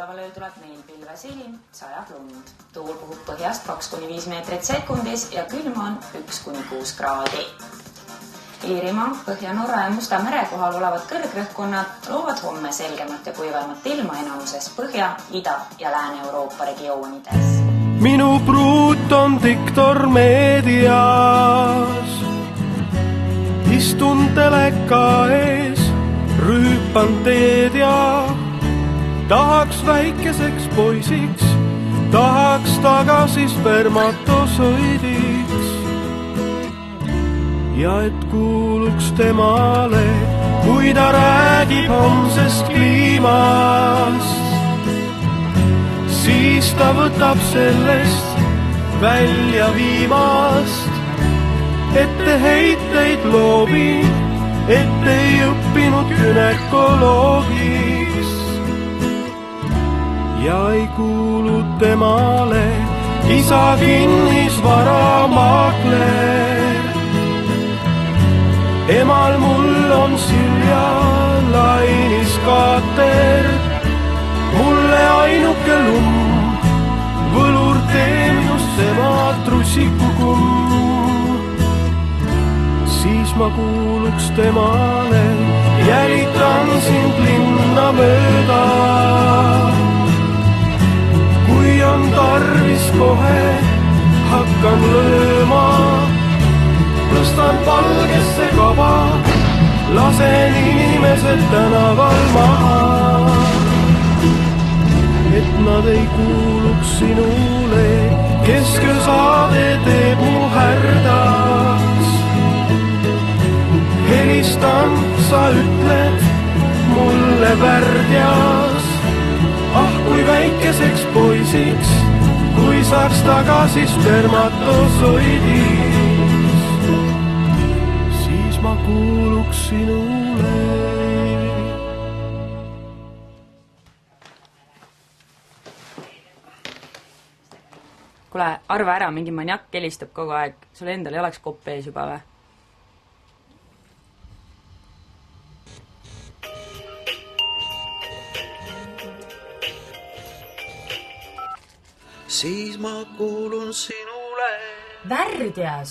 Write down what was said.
Pärnu-Valgalaval ööl tuleb meil pilves ilm, sajab lund. Tuul puhub põhjast 2-5 meetrit sekundis ja külm on 1-6 kraadi. Iirimaa, Põhja-Norra ja Musta mere kohal olevad kõrgrõhkkonnad loovad homme selgemat ja kuivemat ilma enamuses Põhja-, Ida- ja Lääne-Euroopa regioonides. Minu pruut on diktor meedias. Istun teleka ees, rüüpan teed ja tahaks väikeseks poisiks, tahaks tagasi spermatosoidiks. Ja et kuuluks temale, kui ta räägib homsest kliimast, siis ta võtab sellest välja viimast. Etteheiteid loobin, et ei õppinud günekoloogiks. Ja ei kuulu temale isa kinnisvaramaakler. Emal mul on Silja lainiskaater, mulle ainuke lumm, võlur tee minust tema trussikukumm. Siis ma kuuluks temale, jälitan sind linna mööda. Kui on tarvis kohe, hakkan lööma, tõstan valgesse kava, lasen inimesed tänaval maha. Et nad ei kuuluks sinule, kesköösaade teeb mu härdaks. Helistan, sa ütled mulle värdjas, ah kui väikeseks poisiks, kui saaks tagasi spermatosoidiks, siis ma kuuluks sinule. Kuule, arva ära, mingi maniak helistab kogu aeg. Sul endal ei oleks kopp ees juba või? Siis ma kuulun sinule. Värdjas!